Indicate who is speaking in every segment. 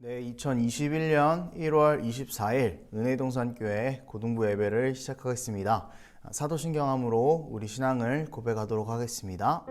Speaker 1: 네, 2021년 1월 24일 은혜동산교회 고등부 예배를 시작하겠습니다. 사도신경함으로 우리 신앙을 고백하도록 하겠습니다.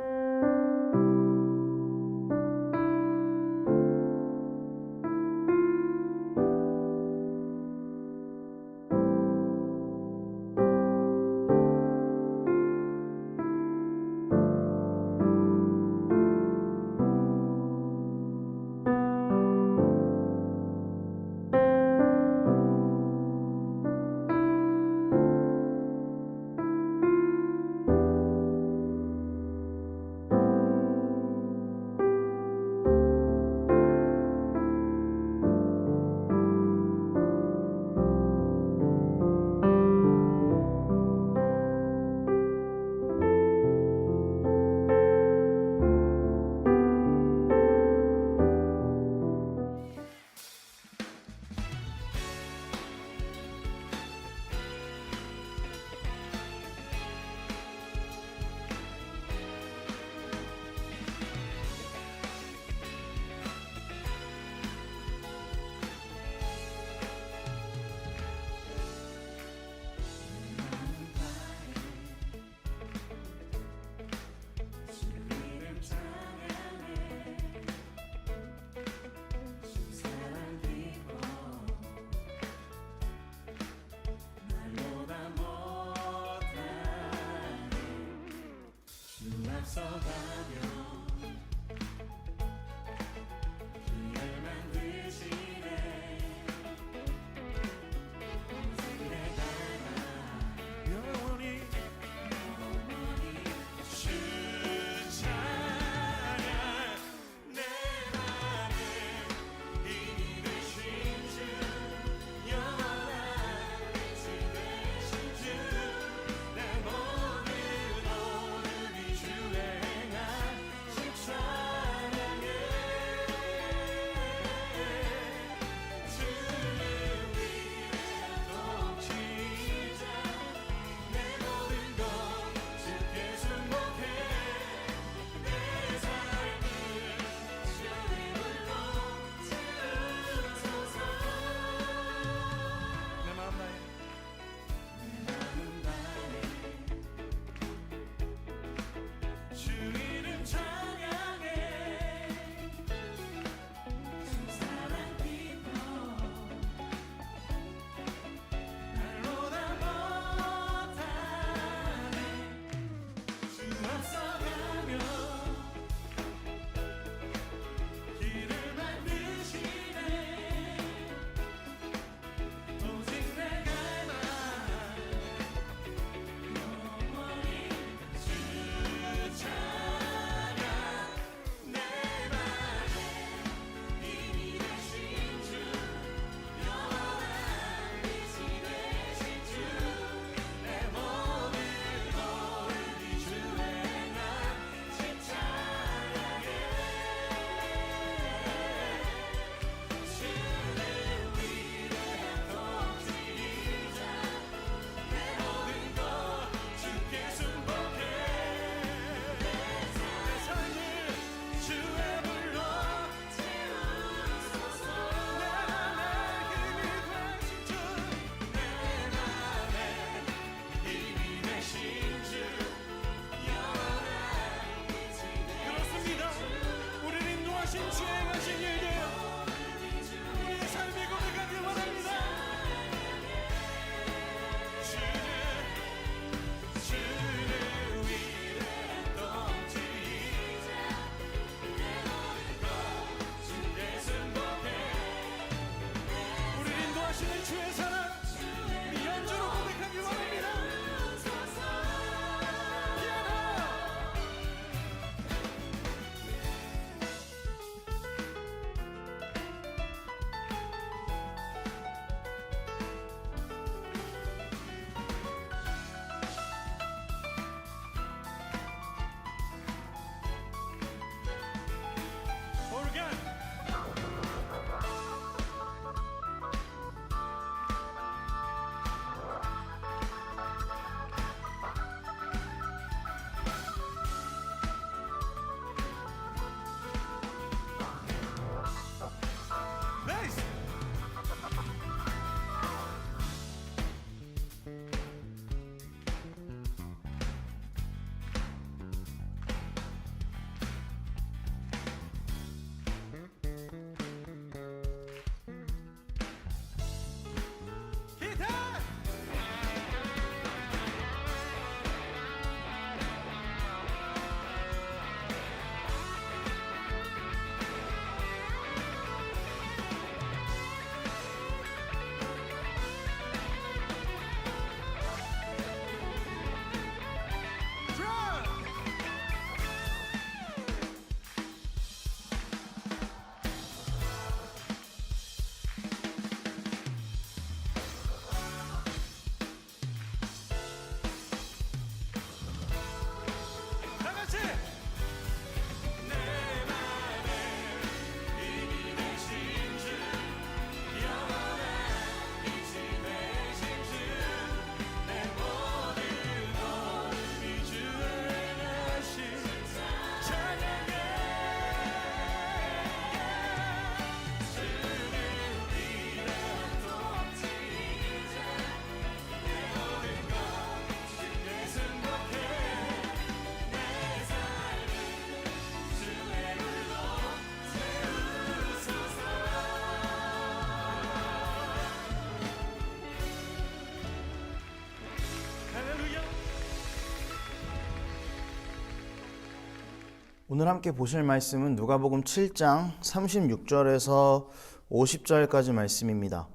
Speaker 1: 오늘 함께 보실 말씀은 누가복음 7장 36절에서 50절까지 말씀입니다.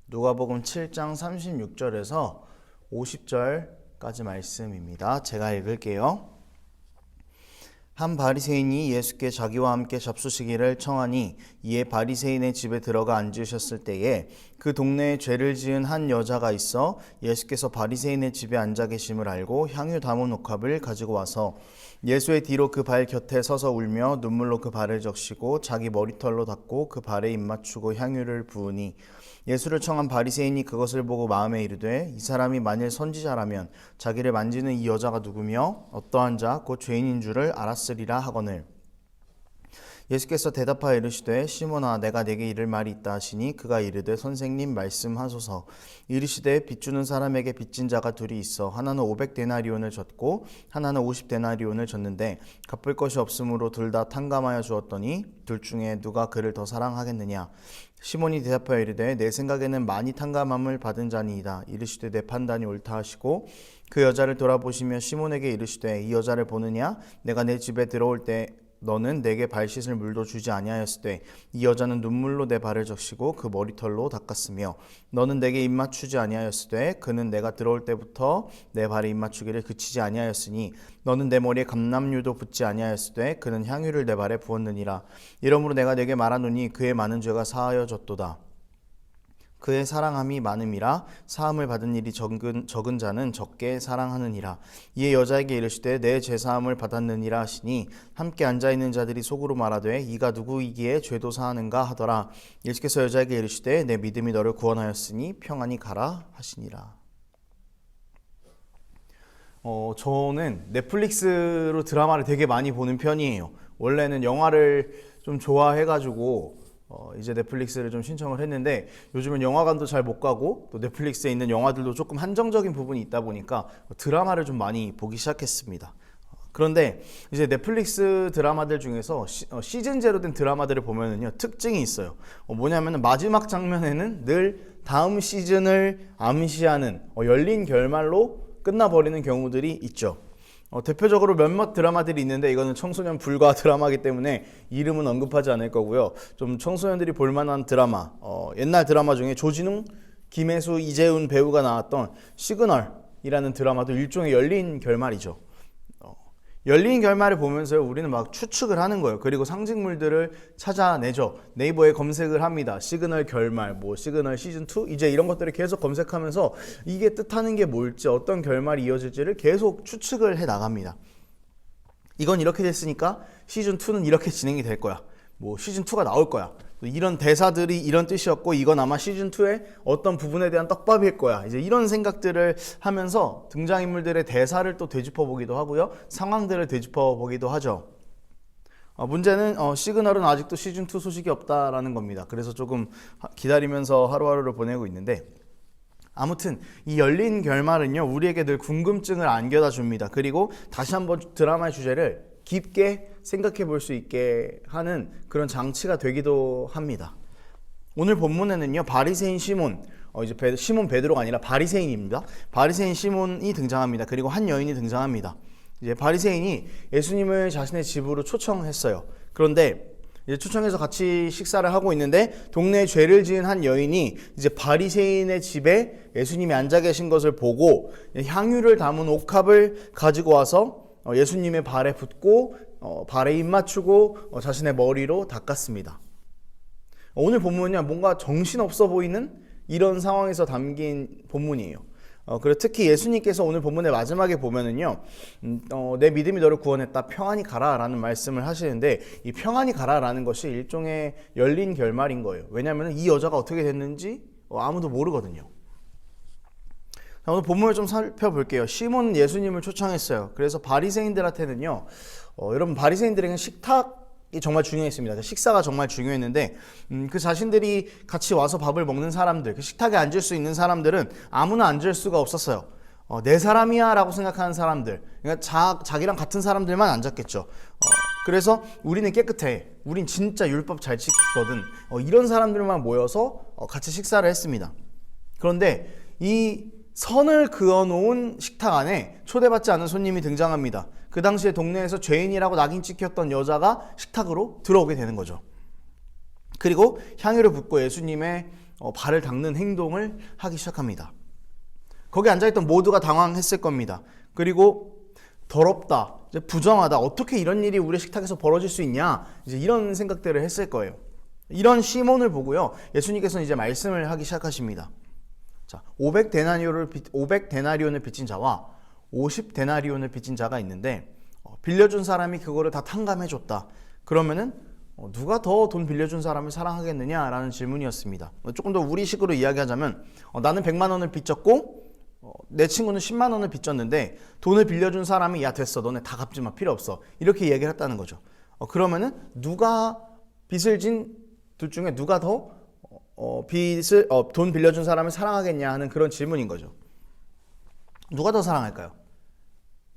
Speaker 1: 누가복음 7장 36절에서 50절까지 말씀입니다. 제가 읽을게요. 한 바리새인이 예수께 자기와 함께 잡수시기를 청하니 이에 바리새인의 집에 들어가 앉으셨을 때에 그 동네에 죄를 지은 한 여자가 있어 예수께서 바리새인의 집에 앉아 계심을 알고 향유 담은 옥합을 가지고 와서 예수의 뒤로 그 발 곁에 서서 울며 눈물로 그 발을 적시고 자기 머리털로 닦고 그 발에 입맞추고 향유를 부으니 예수를 청한 바리새인이 그것을 보고 마음에 이르되 이 사람이 만일 선지자라면 자기를 만지는 이 여자가 누구며 어떠한 자 곧 죄인인 줄을 알았으리라 하거늘 예수께서 대답하여 이르시되 시몬아 내가 네게 이를 말이 있다 하시니 그가 이르되 선생님 말씀하소서. 이르시되 빚주는 사람에게 빚진 자가 둘이 있어 하나는 500데나리온을 졌고 하나는 50데나리온을 졌는데 갚을 것이 없으므로 둘 다 탕감하여 주었더니 둘 중에 누가 그를 더 사랑하겠느냐. 시몬이 대답하여 이르되 내 생각에는 많이 탕감함을 받은 자니이다. 이르시되 내 판단이 옳다 하시고 그 여자를 돌아보시며 시몬에게 이르시되 이 여자를 보느냐. 내가 내 집에 들어올 때 너는 내게 발 씻을 물도 주지 아니하였으되 이 여자는 눈물로 내 발을 적시고 그 머리털로 닦았으며 너는 내게 입맞추지 아니하였으되 그는 내가 들어올 때부터 내 발에 입맞추기를 그치지 아니하였으니 너는 내 머리에 감람유도 붓지 아니하였으되 그는 향유를 내 발에 부었느니라. 이러므로 내가 내게 말하노니 그의 많은 죄가 사하여졌도다. 그의 사랑함이 많음이라 사함을 받은 일이 적은 자는 적게 사랑하느니라. 이에 여자에게 이르시되 내 죄사함을 받았느니라 하시니 함께 앉아있는 자들이 속으로 말하되 이가 누구이기에 죄도 사하는가 하더라. 예수께서 여자에게 이르시되 내 믿음이 너를 구원하였으니 평안히 가라 하시니라. 저는 넷플릭스로 드라마를 되게 많이 보는 편이에요. 원래는 영화를 좀 좋아해가지고 이제 넷플릭스를 좀 신청을 했는데 요즘은 영화관도 잘 못 가고 또 넷플릭스에 있는 영화들도 조금 한정적인 부분이 있다 보니까 드라마를 좀 많이 보기 시작했습니다. 그런데 이제 넷플릭스 드라마들 중에서 시즌제로 된 드라마들을 보면은요 특징이 있어요. 뭐냐면은 마지막 장면에는 늘 다음 시즌을 암시하는 열린 결말로 끝나버리는 경우들이 있죠. 대표적으로 몇몇 드라마들이 있는데 이거는 청소년 불가 드라마이기 때문에 이름은 언급하지 않을 거고요. 좀 청소년들이 볼만한 드라마, 옛날 드라마 중에 조진웅, 김혜수, 이재훈 배우가 나왔던 시그널이라는 드라마도 일종의 열린 결말이죠. 열린 결말을 보면서 우리는 막 추측을 하는 거예요. 그리고 상징물들을 찾아내죠. 네이버에 검색을 합니다. 시그널 결말, 시그널 시즌2 이제 이런 것들을 계속 검색하면서 이게 뜻하는 게 뭘지 어떤 결말이 이어질지를 계속 추측을 해 나갑니다. 이건 이렇게 됐으니까 시즌2는 이렇게 진행이 될 거야. 시즌2가 나올 거야. 이런 대사들이 이런 뜻이었고 이건 아마 시즌2의 어떤 부분에 대한 떡밥일 거야. 이제 이런 생각들을 하면서 등장인물들의 대사를 또 되짚어보기도 하고요. 상황들을 되짚어보기도 하죠. 문제는 시그널은 아직도 시즌2 소식이 없다라는 겁니다. 그래서 조금 기다리면서 하루하루를 보내고 있는데 아무튼 이 열린 결말은요 우리에게 늘 궁금증을 안겨다 줍니다. 그리고 다시 한번 드라마의 주제를 깊게 생각해 볼 수 있게 하는 그런 장치가 되기도 합니다. 오늘 본문에는요 바리새인 시몬, 이제 시몬 베드로가 아니라 바리새인입니다. 바리새인 시몬이 등장합니다. 그리고 한 여인이 등장합니다. 이제 바리새인이 예수님을 자신의 집으로 초청했어요. 그런데 이제 초청해서 같이 식사를 하고 있는데 동네에 죄를 지은 한 여인이 이제 바리새인의 집에 예수님이 앉아 계신 것을 보고 향유를 담은 옥합을 가지고 와서 예수님의 발에 붓고 발에 입맞추고 자신의 머리로 닦았습니다. 오늘 본문은요 뭔가 정신없어 보이는 이런 상황에서 담긴 본문이에요. 그리고 특히 예수님께서 오늘 본문의 마지막에 보면은요 내 믿음이 너를 구원했다 평안히 가라 라는 말씀을 하시는데 이 평안히 가라 라는 것이 일종의 열린 결말인 거예요. 왜냐하면 이 여자가 어떻게 됐는지 아무도 모르거든요. 오늘 본문을 좀 살펴볼게요. 시몬은 예수님을 초청했어요. 그래서 바리새인들한테는요 여러분 바리새인들에게는 식탁이 정말 중요했습니다. 식사가 정말 중요했는데 그 자신들이 같이 와서 밥을 먹는 사람들, 그 식탁에 앉을 수 있는 사람들은 아무나 앉을 수가 없었어요. 내 사람이야 라고 생각하는 사람들, 그러니까 자기랑 같은 사람들만 앉았겠죠. 그래서 우리는 깨끗해, 우린 진짜 율법 잘 지키거든, 이런 사람들만 모여서 같이 식사를 했습니다. 그런데 이 선을 그어놓은 식탁 안에 초대받지 않은 손님이 등장합니다. 그 당시에 동네에서 죄인이라고 낙인 찍혔던 여자가 식탁으로 들어오게 되는 거죠. 그리고 향유를 붓고 예수님의 발을 닦는 행동을 하기 시작합니다. 거기 앉아있던 모두가 당황했을 겁니다. 그리고 더럽다, 이제 부정하다, 어떻게 이런 일이 우리 식탁에서 벌어질 수 있냐, 이제 이런 생각들을 했을 거예요. 이런 시몬을 보고요, 예수님께서는 이제 말씀을 하기 시작하십니다. 자, 500데나리온을 빚진 자와 50데나리온을 빚진 자가 있는데 빌려준 사람이 그거를 다 탕감해줬다. 그러면은 누가 더 돈 빌려준 사람을 사랑하겠느냐라는 질문이었습니다. 조금 더 우리식으로 이야기하자면 나는 100만 원을 빚졌고 내 친구는 10만 원을 빚졌는데 돈을 빌려준 사람이 야 됐어, 너네 다 갚지 마, 필요 없어, 이렇게 얘기를 했다는 거죠. 그러면은 누가 빚을 진 둘 중에 누가 더 돈 빌려준 사람을 사랑하겠냐 하는 그런 질문인 거죠. 누가 더 사랑할까요?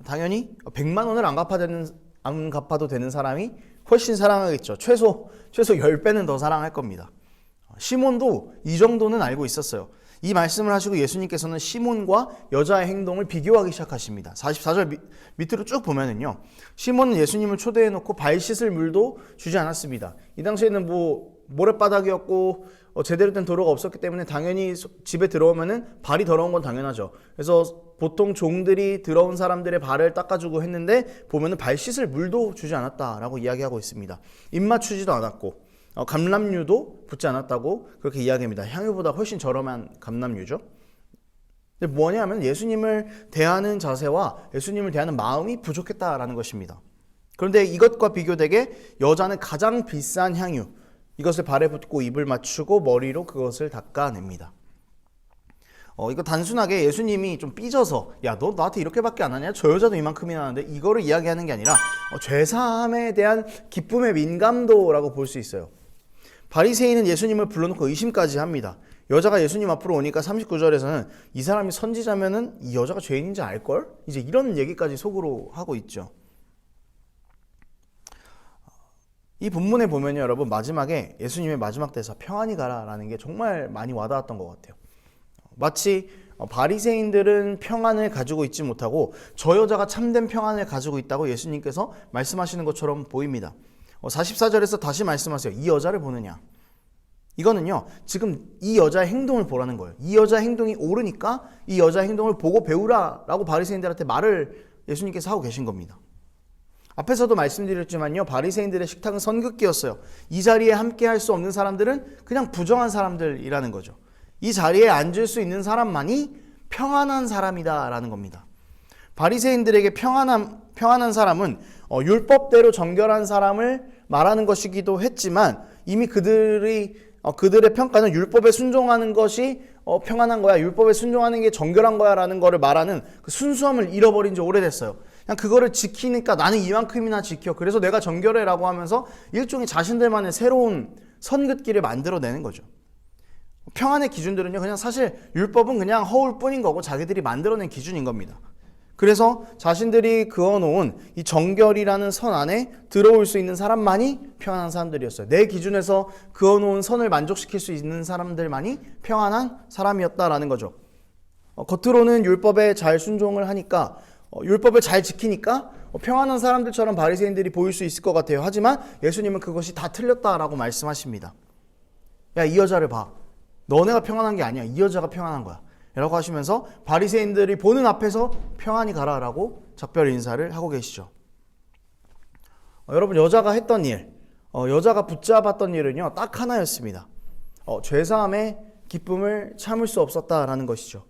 Speaker 1: 당연히 100만 원을 안 갚아도 되는 사람이 훨씬 사랑하겠죠. 최소 10배는 더 사랑할 겁니다. 시몬도 이 정도는 알고 있었어요. 이 말씀을 하시고 예수님께서는 시몬과 여자의 행동을 비교하기 시작하십니다. 44절 밑으로 쭉 보면은요, 시몬은 예수님을 초대해 놓고 발 씻을 물도 주지 않았습니다. 이 당시에는 모래바닥이었고 제대로 된 도로가 없었기 때문에 당연히 집에 들어오면은 발이 더러운 건 당연하죠. 그래서 보통 종들이 들어온 사람들의 발을 닦아주고 했는데 보면은 발 씻을 물도 주지 않았다라고 이야기하고 있습니다. 입맞추지도 않았고 감람유도 붓지 않았다고 그렇게 이야기합니다. 향유보다 훨씬 저렴한 감람유죠. 근데 뭐냐면 예수님을 대하는 자세와 예수님을 대하는 마음이 부족했다라는 것입니다. 그런데 이것과 비교되게 여자는 가장 비싼 향유, 이것을 발에 붓고 입을 맞추고 머리로 그것을 닦아냅니다. 이거 단순하게 예수님이 좀 삐져서 야, 너 나한테 이렇게밖에 안 하냐? 저 여자도 이만큼이나 하는데, 이거를 이야기하는 게 아니라 죄사함에 대한 기쁨의 민감도라고 볼 수 있어요. 바리새인은 예수님을 불러놓고 의심까지 합니다. 여자가 예수님 앞으로 오니까 39절에서는 이 사람이 선지자면은 이 여자가 죄인인지 알걸? 이제 이런 얘기까지 속으로 하고 있죠. 이 본문에 보면요, 여러분, 마지막에 예수님의 마지막 대사 평안히 가라라는 게 정말 많이 와닿았던 것 같아요. 마치 바리새인들은 평안을 가지고 있지 못하고 저 여자가 참된 평안을 가지고 있다고 예수님께서 말씀하시는 것처럼 보입니다. 44절에서 다시 말씀하세요. 이 여자를 보느냐. 이거는요, 지금 이 여자의 행동을 보라는 거예요. 이 여자의 행동이 옳으니까 이 여자의 행동을 보고 배우라라고 바리새인들한테 말을 예수님께서 하고 계신 겁니다. 앞에서도 말씀드렸지만요, 바리새인들의 식탁은 선긋기였어요. 이 자리에 함께 할 수 없는 사람들은 그냥 부정한 사람들이라는 거죠. 이 자리에 앉을 수 있는 사람만이 평안한 사람이다라는 겁니다. 바리새인들에게 평안한 사람은 율법대로 정결한 사람을 말하는 것이기도 했지만 이미 그들의 평가는 율법에 순종하는 것이 평안한 거야, 율법에 순종하는 게 정결한 거야 라는 거를 말하는 그 순수함을 잃어버린 지 오래됐어요. 그냥 그거를 지키니까 나는 이만큼이나 지켜, 그래서 내가 정결해 라고 하면서 일종의 자신들만의 새로운 선긋기를 만들어내는 거죠. 평안의 기준들은요, 그냥 사실 율법은 그냥 허울 뿐인 거고 자기들이 만들어낸 기준인 겁니다. 그래서 자신들이 그어놓은 이 정결이라는 선 안에 들어올 수 있는 사람만이 평안한 사람들이었어요. 내 기준에서 그어놓은 선을 만족시킬 수 있는 사람들만이 평안한 사람이었다라는 거죠. 겉으로는 율법에 잘 순종을 하니까, 율법을 잘 지키니까 평안한 사람들처럼 바리새인들이 보일 수 있을 것 같아요. 하지만 예수님은 그것이 다 틀렸다라고 말씀하십니다. 야, 이 여자를 봐. 너네가 평안한 게 아니야. 이 여자가 평안한 거야 라고 하시면서 바리새인들이 보는 앞에서 평안히 가라라고 작별 인사를 하고 계시죠. 여러분, 여자가 했던 일, 여자가 붙잡았던 일은요, 딱 하나였습니다. 죄사함의 기쁨을 참을 수 없었다라는 것이죠.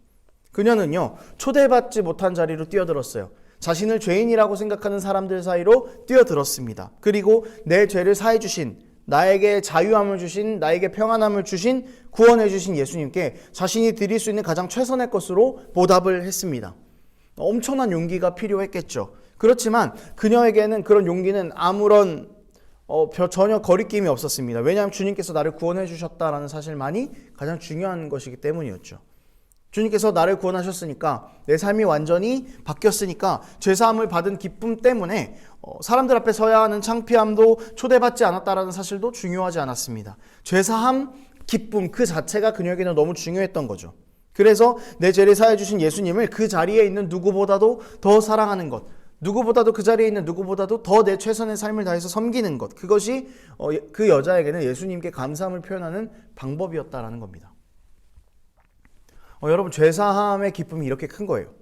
Speaker 1: 그녀는요, 초대받지 못한 자리로 뛰어들었어요. 자신을 죄인이라고 생각하는 사람들 사이로 뛰어들었습니다. 그리고 내 죄를 사해 주신, 나에게 자유함을 주신, 나에게 평안함을 주신, 구원해 주신 예수님께 자신이 드릴 수 있는 가장 최선의 것으로 보답을 했습니다. 엄청난 용기가 필요했겠죠. 그렇지만 그녀에게는 그런 용기는 아무런 전혀 거리낌이 없었습니다. 왜냐하면 주님께서 나를 구원해 주셨다라는 사실만이 가장 중요한 것이기 때문이었죠. 주님께서 나를 구원하셨으니까, 내 삶이 완전히 바뀌었으니까 죄사함을 받은 기쁨 때문에 사람들 앞에 서야 하는 창피함도 초대받지 않았다라는 사실도 중요하지 않았습니다. 죄사함, 기쁨 그 자체가 그녀에게는 너무 중요했던 거죠. 그래서 내 죄를 사해 주신 예수님을 그 자리에 있는 누구보다도 더 사랑하는 것, 누구보다도 그 자리에 있는 누구보다도 더 내 최선의 삶을 다해서 섬기는 것. 그것이 그 여자에게는 예수님께 감사함을 표현하는 방법이었다라는 겁니다. 여러분, 죄사함의 기쁨이 이렇게 큰 거예요.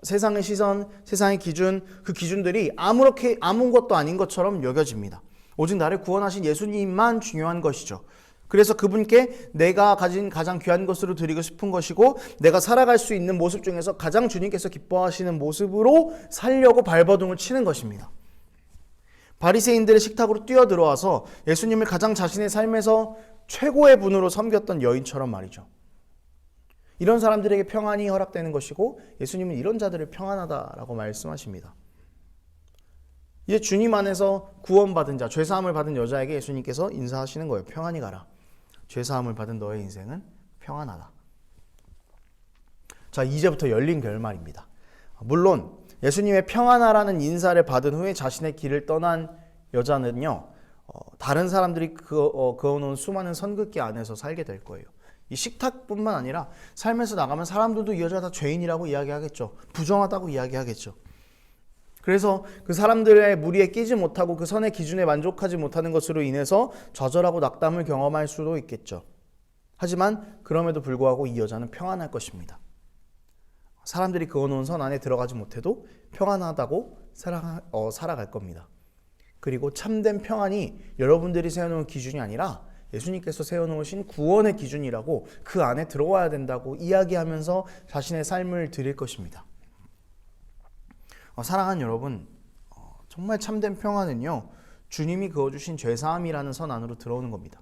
Speaker 1: 세상의 시선, 세상의 기준, 그 기준들이 아무것도 아닌 것처럼 여겨집니다. 오직 나를 구원하신 예수님만 중요한 것이죠. 그래서 그분께 내가 가진 가장 귀한 것으로 드리고 싶은 것이고, 내가 살아갈 수 있는 모습 중에서 가장 주님께서 기뻐하시는 모습으로 살려고 발버둥을 치는 것입니다. 바리새인들의 식탁으로 뛰어들어와서 예수님을 가장 자신의 삶에서 최고의 분으로 섬겼던 여인처럼 말이죠. 이런 사람들에게 평안이 허락되는 것이고, 예수님은 이런 자들을 평안하다라고 말씀하십니다. 이제 주님 안에서 구원받은 자, 죄사함을 받은 여자에게 예수님께서 인사하시는 거예요. 평안히 가라. 죄사함을 받은 너의 인생은 평안하다. 자, 이제부터 열린 결말입니다. 물론 예수님의 평안하라는 인사를 받은 후에 자신의 길을 떠난 여자는요, 다른 사람들이 그어놓은 수많은 선긋기 안에서 살게 될 거예요. 이 식탁뿐만 아니라 삶에서 나가면 사람들도 이 여자 다 죄인이라고 이야기하겠죠. 부정하다고 이야기하겠죠. 그래서 그 사람들의 무리에 끼지 못하고 그 선의 기준에 만족하지 못하는 것으로 인해서 좌절하고 낙담을 경험할 수도 있겠죠. 하지만 그럼에도 불구하고 이 여자는 평안할 것입니다. 사람들이 그어놓은 선 안에 들어가지 못해도 평안하다고 살아갈 겁니다. 그리고 참된 평안이 여러분들이 세워놓은 기준이 아니라 예수님께서 세워놓으신 구원의 기준이라고, 그 안에 들어와야 된다고 이야기하면서 자신의 삶을 드릴 것입니다. 사랑하는 여러분, 정말 참된 평안은요, 주님이 그어주신 죄사함이라는 선 안으로 들어오는 겁니다.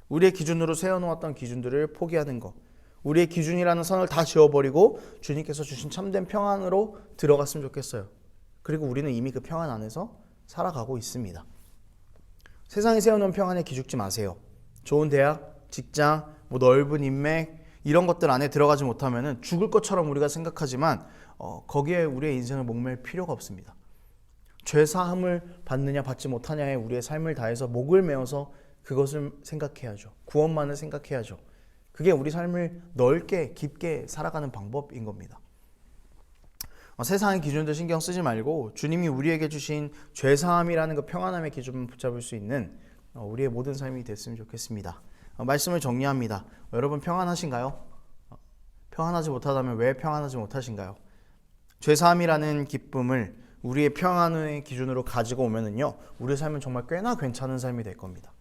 Speaker 1: 우리의 기준으로 세워놓았던 기준들을 포기하는 것, 우리의 기준이라는 선을 다 지워버리고 주님께서 주신 참된 평안으로 들어갔으면 좋겠어요. 그리고 우리는 이미 그 평안 안에서 살아가고 있습니다. 세상에 세워놓은 평안에 기죽지 마세요. 좋은 대학, 직장, 넓은 인맥, 이런 것들 안에 들어가지 못하면 죽을 것처럼 우리가 생각하지만 거기에 우리의 인생을 목맬 필요가 없습니다. 죄사함을 받느냐 받지 못하냐에 우리의 삶을 다해서 목을 메어서 그것을 생각해야죠. 구원만을 생각해야죠. 그게 우리 삶을 넓게 깊게 살아가는 방법인 겁니다. 세상의 기준들 신경 쓰지 말고 주님이 우리에게 주신 죄사함이라는 그 평안함의 기준을 붙잡을 수 있는 우리의 모든 삶이 됐으면 좋겠습니다. 말씀을 정리합니다. 여러분, 평안하신가요? 평안하지 못하다면 왜 평안하지 못하신가요? 죄사함이라는 기쁨을 우리의 평안의 기준으로 가지고 오면은요, 우리의 삶은 정말 꽤나 괜찮은 삶이 될 겁니다.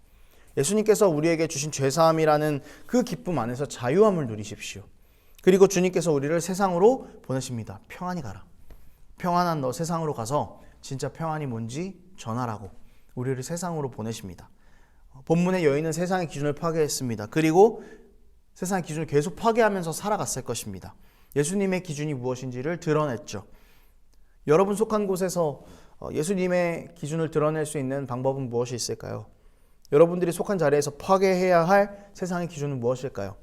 Speaker 1: 예수님께서 우리에게 주신 죄사함이라는 그 기쁨 안에서 자유함을 누리십시오. 그리고 주님께서 우리를 세상으로 보내십니다. 평안히 가라. 평안한 너 세상으로 가서 진짜 평안이 뭔지 전하라고 우리를 세상으로 보내십니다. 본문의 여인은 세상의 기준을 파괴했습니다. 그리고 세상의 기준을 계속 파괴하면서 살아갔을 것입니다. 예수님의 기준이 무엇인지를 드러냈죠. 여러분 속한 곳에서 예수님의 기준을 드러낼 수 있는 방법은 무엇이 있을까요? 여러분들이 속한 자리에서 파괴해야 할 세상의 기준은 무엇일까요?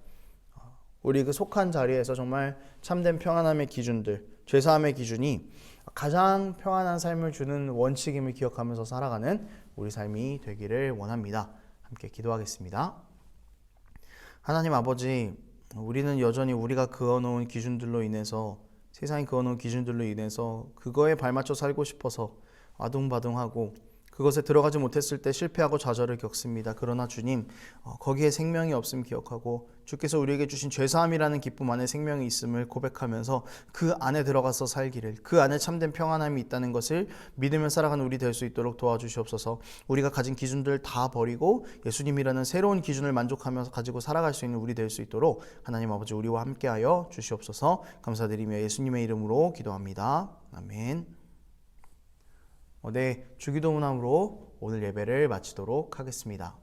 Speaker 1: 우리 그 속한 자리에서 정말 참된 평안함의 기준들, 죄사함의 기준이 가장 평안한 삶을 주는 원칙임을 기억하면서 살아가는 우리 삶이 되기를 원합니다. 함께 기도하겠습니다. 하나님 아버지, 우리는 여전히 우리가 그어놓은 기준들로 인해서, 세상이 그어놓은 기준들로 인해서 그거에 발맞춰 살고 싶어서 아둥바둥하고 그것에 들어가지 못했을 때 실패하고 좌절을 겪습니다. 그러나 주님, 거기에 생명이 없음 기억하고 주께서 우리에게 주신 죄사함이라는 기쁨 안에 생명이 있음을 고백하면서 그 안에 들어가서 살기를, 그 안에 참된 평안함이 있다는 것을 믿으며 살아가는 우리 될 수 있도록 도와주시옵소서. 우리가 가진 기준들 다 버리고 예수님이라는 새로운 기준을 만족하면서 가지고 살아갈 수 있는 우리 될 수 있도록 하나님 아버지 우리와 함께하여 주시옵소서. 감사드리며 예수님의 이름으로 기도합니다. 아멘. 네, 주기도문함으로 오늘 예배를 마치도록 하겠습니다.